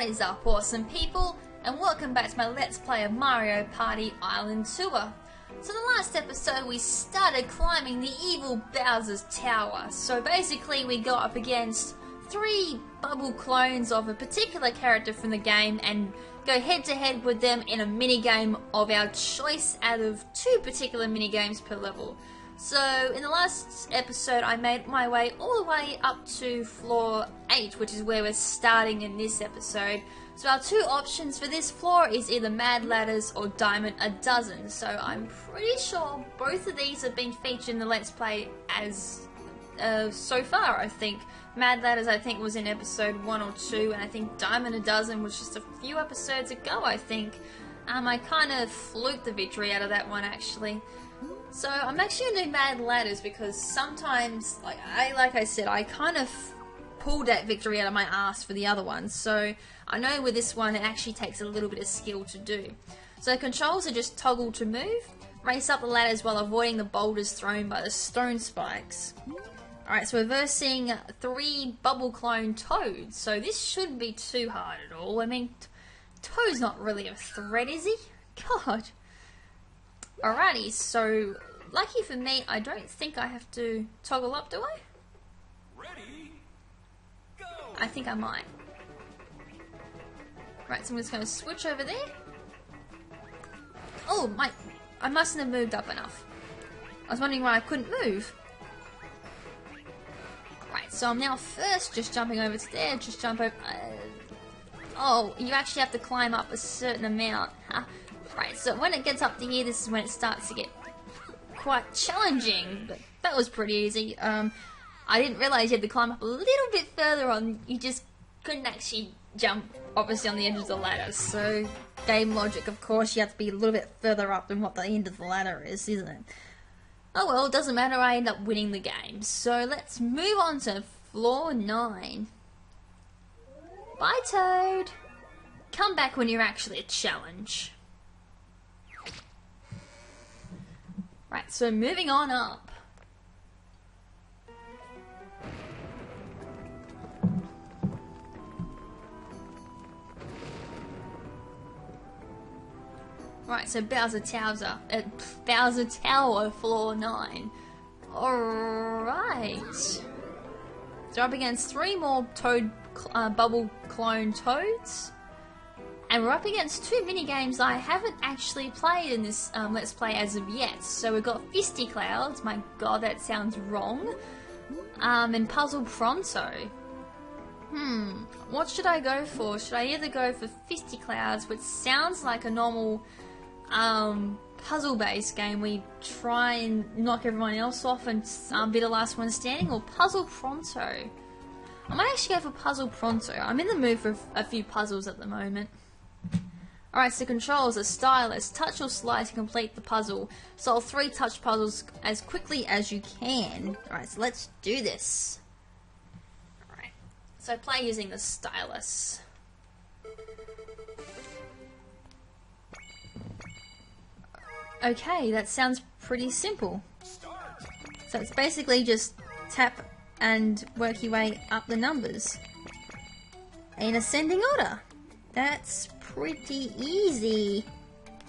What is up, awesome people, and welcome back to my Let's Play of Mario Party Island Tour. So in the last episode we started climbing the evil Bowser's Tower. So basically we go up against 3 bubble clones of a particular character from the game and go head to head with them in a minigame of our choice out of 2 particular minigames per level. So in the last episode I made my way all the way up to floor 8, which is where we're starting in this episode. So our 2 options for this floor is either Mad Ladders or Diamond a Dozen. So I'm pretty sure both of these have been featured in the Let's Play as so far, I think. Mad Ladders I think was in episode 1 or 2, and I think Diamond a Dozen was just a few episodes ago, I think. I kind of fluked the victory out of that one actually. So I'm actually going to do Mad Ladders because sometimes, like I said, I kind of pulled that victory out of my ass for the other one. So I know with this one it actually takes a little bit of skill to do. So controls are just toggle to move, race up the ladders while avoiding the boulders thrown by the stone spikes. Alright, so we're versing 3 bubble clone Toads, so this shouldn't be too hard at all. I mean, Toad's not really a threat, is he? God. Alrighty, so lucky for me, I don't think I have to toggle up, do I? Ready, go. I think I might. Right, so I'm just going to switch over there. Oh, I mustn't have moved up enough. I was wondering why I couldn't move. Right, so I'm now first just jumping over to there, just jump over. Oh, you actually have to climb up a certain amount, huh? Right, so when it gets up to here, this is when it starts to get quite challenging, but that was pretty easy. I didn't realise you had to climb up a little bit further on. You just couldn't actually jump, obviously, on the edge of the ladder. So, game logic, of course, you have to be a little bit further up than what the end of the ladder is, isn't it? Oh well, it doesn't matter, I end up winning the game. So, let's move on to floor 9. Bye, Toad! Come back when you're actually a challenge. Right, so moving on up. Right, so Bowser Tower, floor 9. Alright. So up against 3 more Toad bubble clone Toads. And we're up against 2 minigames I haven't actually played in this Let's Play as of yet. So we've got Fisty Clouds, my god that sounds wrong, and Puzzle Pronto. What should I go for? Should I either go for Fisty Clouds, which sounds like a normal puzzle based game where you try and knock everyone else off and be the last one standing, or Puzzle Pronto? I might actually go for Puzzle Pronto. I'm in the mood for a few puzzles at the moment. Alright, so controls are stylus. Touch or slide to complete the puzzle. Solve 3 touch puzzles as quickly as you can. Alright, so let's do this. Alright, so play using the stylus. Okay, that sounds pretty simple. So it's basically just tap and work your way up the numbers in ascending order. That's pretty easy.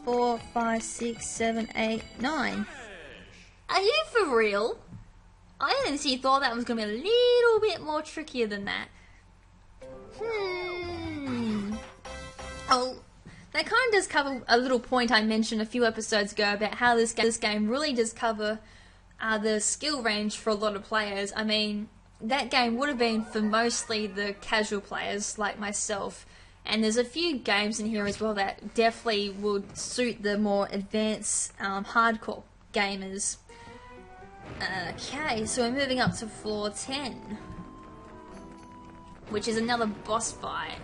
4, 5, 6, 7, 8, 9. Are you for real? I honestly thought that was going to be a little bit more trickier than that. Oh, that kind of does cover a little point I mentioned a few episodes ago about how this game really does cover the skill range for a lot of players. I mean, that game would have been for mostly the casual players like myself. And there's a few games in here as well that definitely would suit the more advanced, hardcore gamers. Okay, so we're moving up to floor 10, which is another boss fight.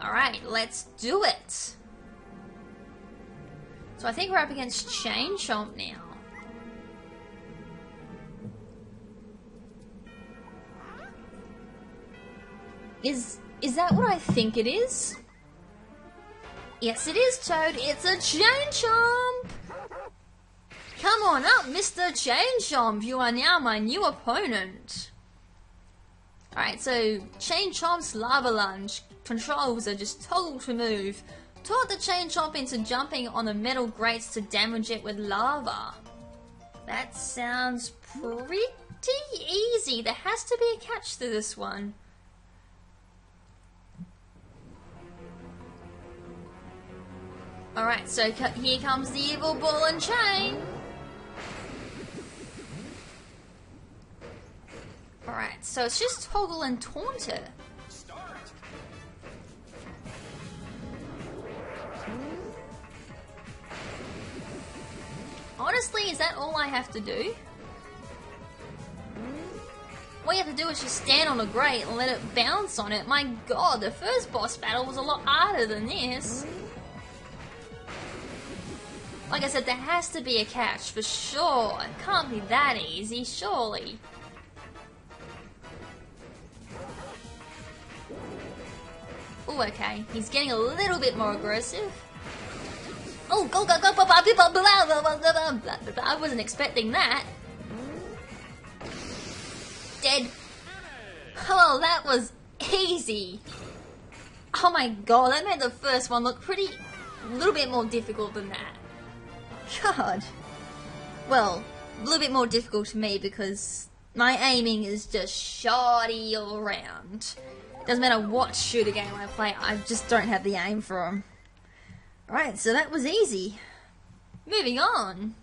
Alright, let's do it! So I think we're up against Chain Chomp now. Is that what I think it is? Yes, it is, Toad. It's a Chain Chomp! Come on up, Mr. Chain Chomp. You are now my new opponent. Alright, so Chain Chomp's Lava Lunge controls are just toggle to move. Taught the Chain Chomp into jumping on the metal grates to damage it with lava. That sounds pretty easy. There has to be a catch to this one. Alright, so here comes the evil ball and chain. Alright, so it's just toggle and taunt it. Honestly, is that all I have to do? All you have to do is just stand on a grate and let it bounce on it. My god, the first boss battle was a lot harder than this. Like I said, there has to be a catch for sure. It can't be that easy, surely. Oh, okay. He's getting a little bit more aggressive. Oh, go, go, go, I wasn't expecting that. Dead. Oh, that was easy. Oh my god, that made the first one look a little bit more difficult than that. God. Well, a little bit more difficult to me because my aiming is just shoddy all around. Doesn't matter what shooter game I play, I just don't have the aim for them. Alright, so that was easy. Moving on.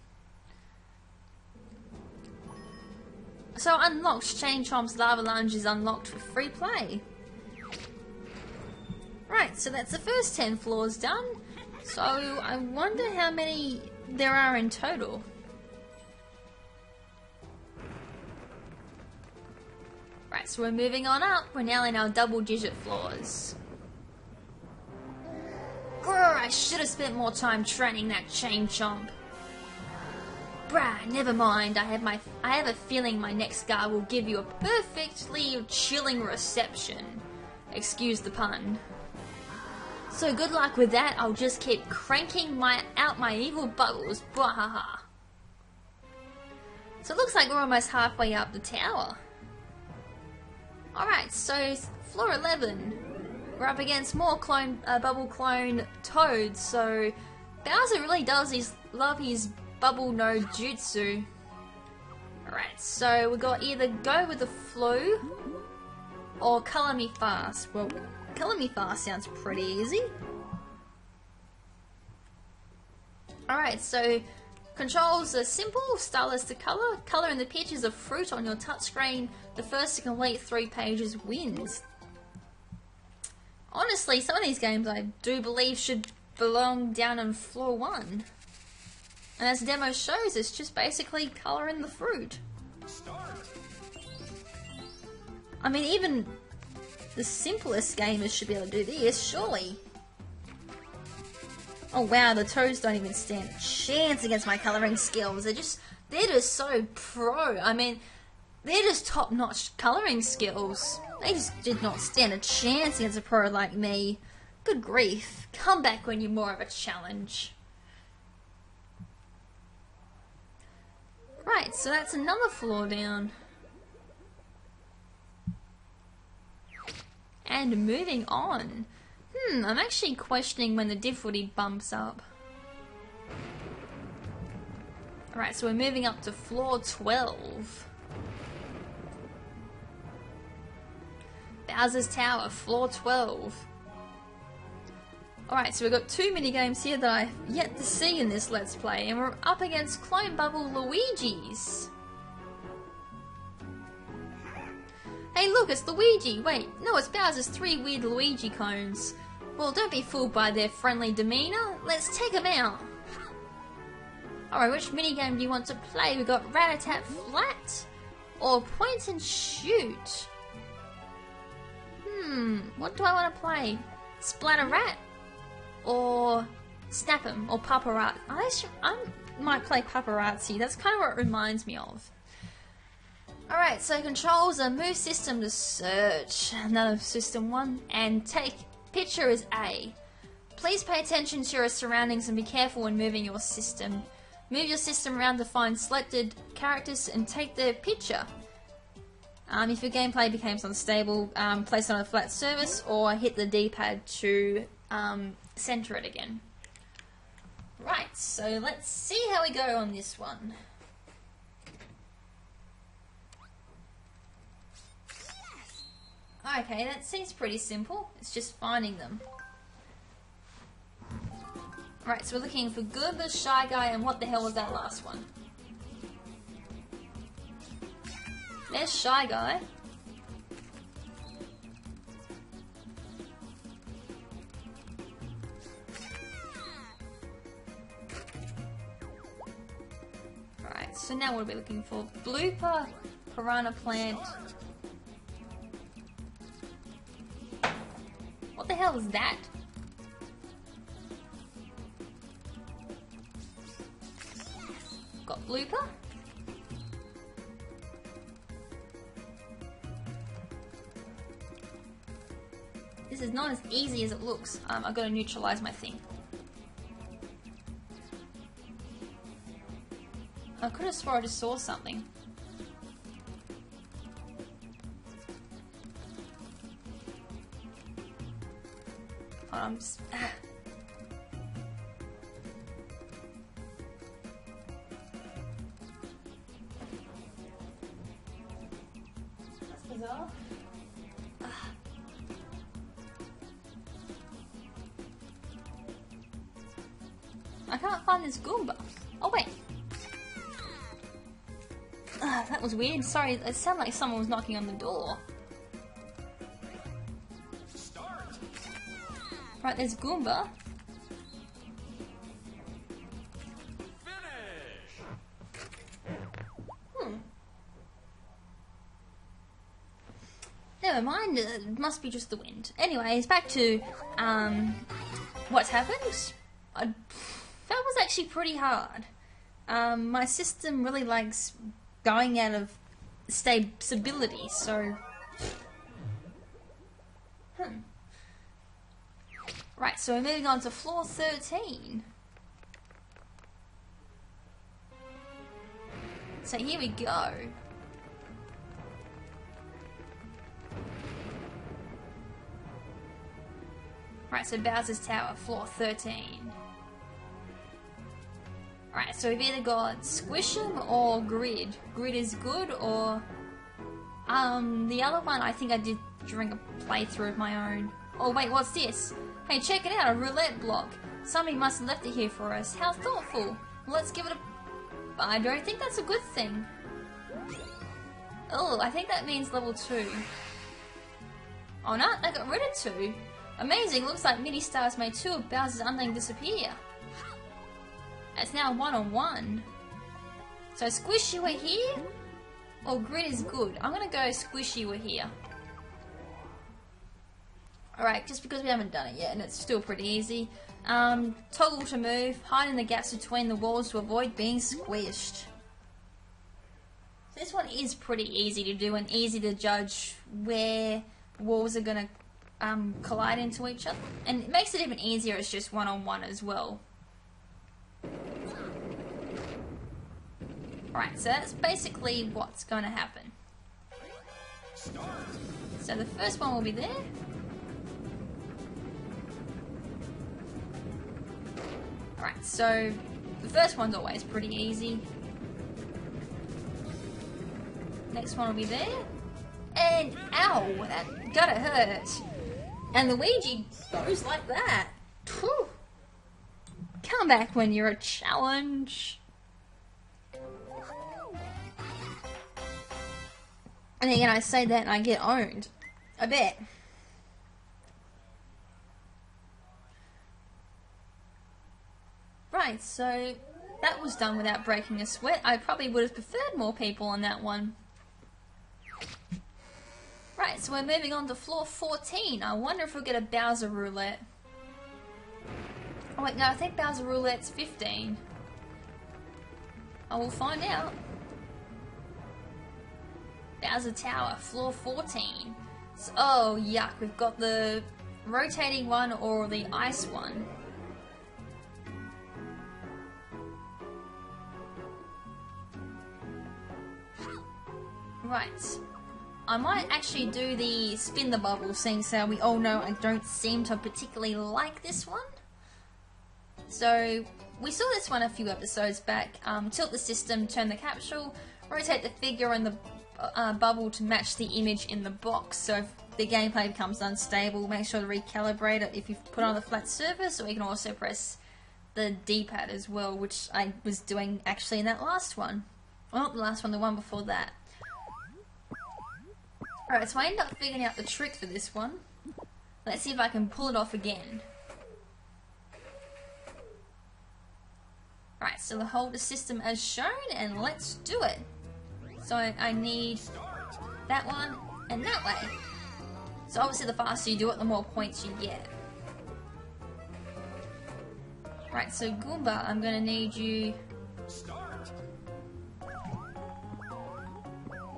So unlocked, Chain Chomp's Lava Lunge is unlocked for free play. Right, so that's the first 10 floors done. So I wonder how many there are in total. Right, so we're moving on up. We're now in our double-digit floors. Grr, I should have spent more time training that Chain Chomp. Bruh, never mind. I have a feeling my next guy will give you a perfectly chilling reception. Excuse the pun. So good luck with that. I'll just keep cranking out my evil bubbles. Bwahaha. So it looks like we're almost halfway up the tower. Alright, so floor 11. We're up against more bubble clone toads, so Bowser really does love his bubble node jutsu. Alright, so we got either go with the flow or color me fast. Well, color me fast sounds pretty easy. Alright, so controls are simple, stylus to color. Color in the pictures of fruit on your touchscreen. The first to complete 3 pages wins. Honestly, some of these games I do believe should belong down on floor 1. And as the demo shows, it's just basically colouring the fruit. I mean, even the simplest gamers should be able to do this, surely. Oh wow, the toads don't even stand a chance against my colouring skills. They're just so pro. I mean, they're just top-notch colouring skills. They just did not stand a chance against a pro like me. Good grief. Come back when you're more of a challenge. Right, so that's another floor down. And moving on. I'm actually questioning when the difficulty bumps up. Alright, so we're moving up to floor 12. Bowser's Tower, floor 12. Alright, so we've got 2 minigames here that I've yet to see in this Let's Play, and we're up against Clone Bubble Luigi's. Hey look, it's Luigi! Wait, no, it's Bowser's 3 weird Luigi clones. Well, don't be fooled by their friendly demeanour. Let's take them out. Alright, which minigame do you want to play? We've got Rat-a-tat Flat or Point and Shoot. What do I want to play? Splatter Rat or Snap 'em or Paparazzi? I might play Paparazzi. That's kind of what it reminds me of. Alright, so controls are move system to search, another system 1, and take picture is A. Please pay attention to your surroundings and be careful when moving your system. Move your system around to find selected characters and take their picture. If your gameplay becomes unstable, place it on a flat surface or hit the D-pad to center it again. Right, so let's see how we go on this one. Okay, that seems pretty simple. It's just finding them. Right, so we're looking for Goomba, Shy Guy, and what the hell was that last one? There's Shy Guy. Right, so now what are we looking for? Blooper, Piranha Plant. What the hell is that? Got Blooper. This is not as easy as it looks. I've got to neutralize my thing. I could have swore I just saw something. I'm just... That's bizarre. I can't find this Goomba. Oh wait. That was weird. Sorry, it sounded like someone was knocking on the door. Right, there's Goomba. Never mind, it must be just the wind. Anyways, back to what's happened. That was actually pretty hard. My system really likes going out of stability, so... Right, so we're moving on to floor 13. So here we go. Right, so Bowser's Tower, floor 13. Right, so we've either got Squish 'em or Grid. Grid is good, or... the other one I think I did during a playthrough of my own. Oh wait, what's this? Hey, check it out, a roulette block. Somebody must have left it here for us. How thoughtful. Let's give it a... I don't think that's a good thing. Oh, I think that means level 2. Oh no, they got rid of 2. Amazing, looks like Mini Stars made 2 of Bowser's Unnamed disappear. It's now 1-on-1. So Squishy, we're here? Or Grid is good? I'm gonna go Squishy, we're here. Alright, just because we haven't done it yet and it's still pretty easy. Toggle to move, hide in the gaps between the walls to avoid being squished. This one is pretty easy to do and easy to judge where walls are gonna collide into each other. And it makes it even easier, it's just 1-on-1 as well. Right, so that's basically what's gonna happen. So the first one will be there. Alright, so the first one's always pretty easy. Next one will be there. And ow, that gotta hurt. And the Ouija goes like that. Whew. Come back when you're a challenge. And again, I say that and I get owned. I bet. Right, so that was done without breaking a sweat. I probably would have preferred more people on that one. Right, so we're moving on to floor 14. I wonder if we'll get a Bowser Roulette. Oh wait, no, I think Bowser Roulette's 15. I will find out. Bowser Tower, floor 14. So, oh, yuck, we've got the rotating one or the ice one. Right. I might actually do the spin the bubble, seeing so we all know I don't seem to particularly like this one. So we saw this one a few episodes back. Tilt the system, turn the capsule, rotate the figure and the bubble to match the image in the box. So if the gameplay becomes unstable, make sure to recalibrate it if you've put it on the flat surface, or you can also press the D-pad as well, which I was doing actually in that last one. Well, not the last one, the one before that. Alright, so I ended up figuring out the trick for this one. Let's see if I can pull it off again. Right, so we'll hold the system as shown, and let's do it. So I need that one and that way. So obviously the faster you do it, the more points you get. Right, so Goomba, I'm gonna need you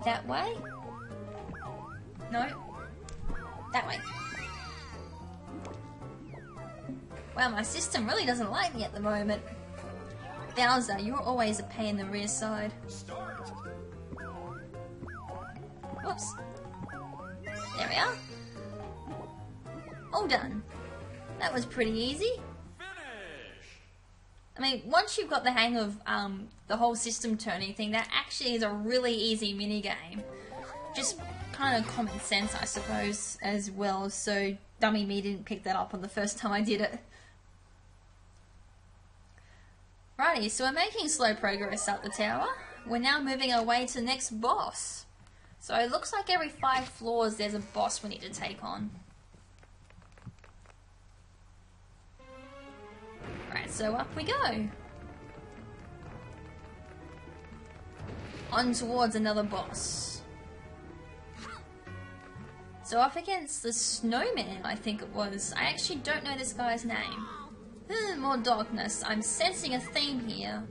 that way. No, that way. Wow, my system really doesn't like me at the moment. Bowser, you're always a pain in the rear side. Whoops. There we are. All done. That was pretty easy. I mean, once you've got the hang of the whole system turning thing, that actually is a really easy minigame. Just kind of common sense, I suppose, as well. So dummy me didn't pick that up on the first time I did it. Righty, so we're making slow progress up the tower. We're now moving our way to the next boss. So it looks like every 5 floors there's a boss we need to take on. Right, so up we go. On towards another boss. So up against the snowman, I think it was. I actually don't know this guy's name. More darkness. I'm sensing a theme here.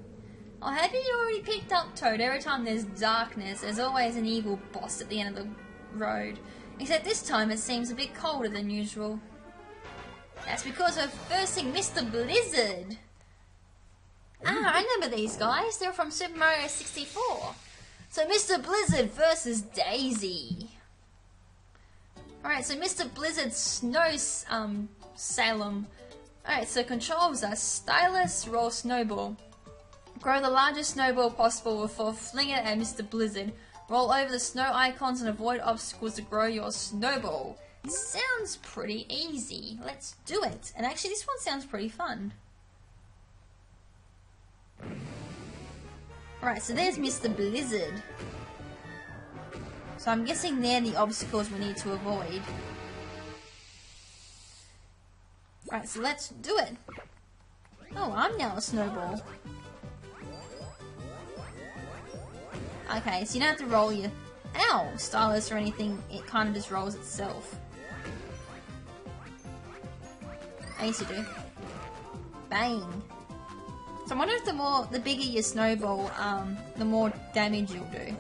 Oh, have you already picked up, Toad? Every time there's darkness, there's always an evil boss at the end of the road. Except this time it seems a bit colder than usual. That's because we're versing Mr. Blizzard. Ah, I remember these guys. They're from Super Mario 64. So Mr. Blizzard versus Daisy. Alright, so Mr. Blizzard's Snow Salem. Alright, so controls are stylus, roll snowball. Grow the largest snowball possible before flinging it at Mr. Blizzard. Roll over the snow icons and avoid obstacles to grow your snowball. Sounds pretty easy. Let's do it. And actually this one sounds pretty fun. Alright, so there's Mr. Blizzard. So I'm guessing they're the obstacles we need to avoid. Right, so let's do it. Oh, I'm now a snowball. Okay, so you don't have to roll your stylus or anything. It kind of just rolls itself. I used to do. Bang. So I wonder if the bigger your snowball, the more damage you'll do.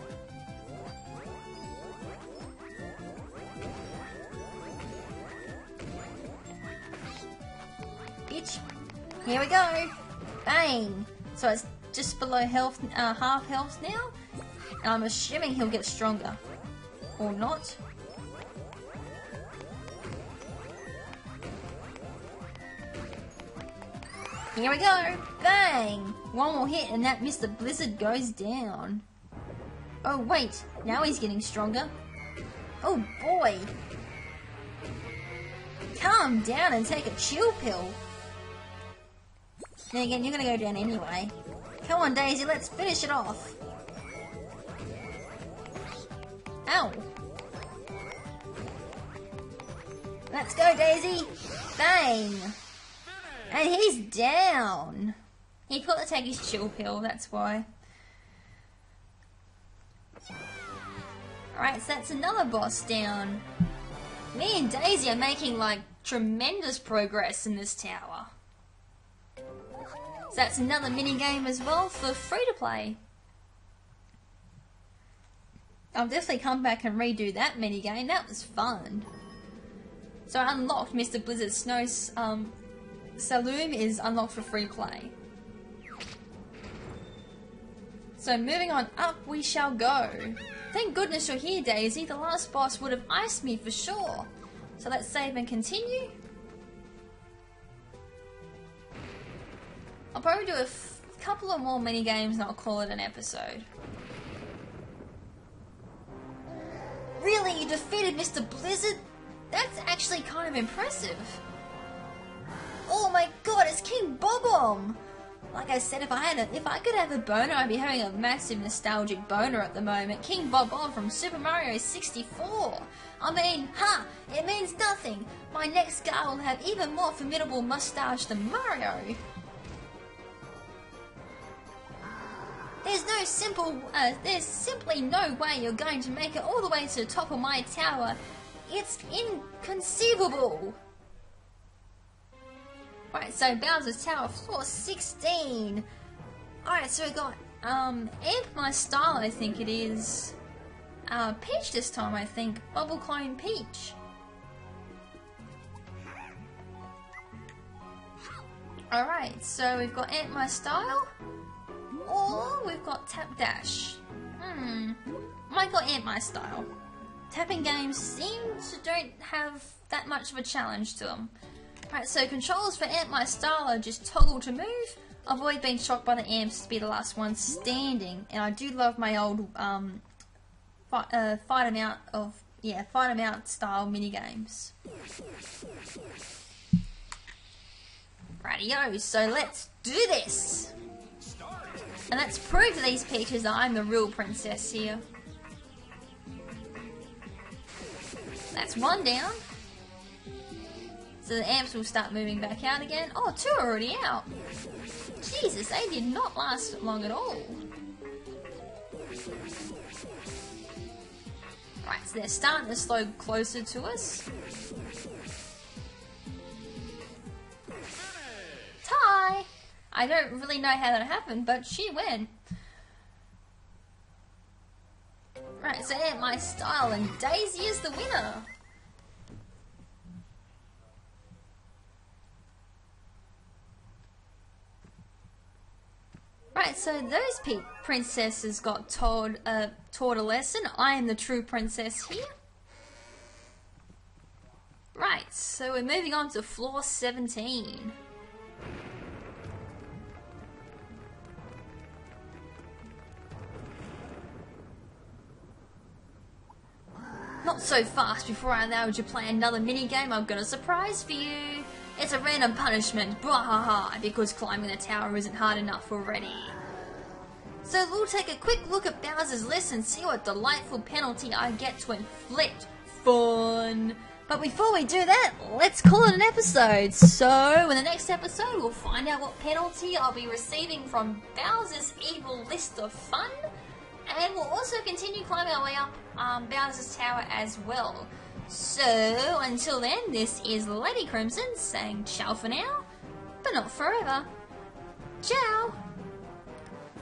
Here we go! Bang! So it's just below health, half health now. And I'm assuming he'll get stronger. Or not. Here we go! Bang! One more hit and that Mr. Blizzard goes down. Oh wait, now he's getting stronger. Oh boy! Calm down and take a chill pill. Then again, you're gonna go down anyway. Come on, Daisy, let's finish it off. Ow. Let's go, Daisy. Bang. And he's down. He forgot to take his chill pill, that's why. Alright, so that's another boss down. Me and Daisy are making, like, tremendous progress in this tower. So that's another mini-game as well for free-to-play. I'll definitely come back and redo that mini-game. That was fun. So I unlocked Mr. Blizzard's Snow Saloon is unlocked for free play. So moving on up we shall go. Thank goodness you're here, Daisy. The last boss would have iced me for sure. So let's save and continue. I'll probably do a couple of more mini games and I'll call it an episode. Really? You defeated Mr. Blizzard? That's actually kind of impressive. Oh my god, it's King Bob-omb! Like I said, if I could have a boner, I'd be having a massive nostalgic boner at the moment. King Bob-omb from Super Mario 64. I mean, it means nothing. My next guy will have even more formidable mustache than Mario. There's simply no way you're going to make it all the way to the top of my tower. It's inconceivable. Right, so Bowser's Tower, floor 16. Alright, so we got, Amp My Style, I think it is. Peach this time, I think. Bubble Clone Peach. Alright, so we've got Amp My Style. Or we've got Tap Dash. Might go Amp My Style. Tapping games seem to don't have that much of a challenge to them. Right, so controls for Amp My Style are just toggle to move, avoid being shocked by the amps to be the last one standing, and I do love my old fight 'em out style mini games. Rightio, so let's do this, and let's prove to these peaches that I'm the real princess here. That's one down. So the amps will start moving back out again. Oh, two are already out. Jesus, they did not last long at all. Right, so they're starting to slow closer to us. Tie! I don't really know how that happened, but she went. Right, so Amp My Style and Daisy is the winner. Right, so those princesses got taught a lesson. I am the true princess here. Right, so we're moving on to floor 17. Not so fast. Before I allow you to play another minigame, I've got a surprise for you. It's a random punishment, bwahaha, because climbing the tower isn't hard enough already. So we'll take a quick look at Bowser's list and see what delightful penalty I get to inflict. Fun! But before we do that, let's call it an episode. So, in the next episode, we'll find out what penalty I'll be receiving from Bowser's evil list of fun. And we'll also continue climbing our way up Bowser's Tower as well. So, until then, this is Lady KrimZen saying ciao for now, but not forever. Ciao!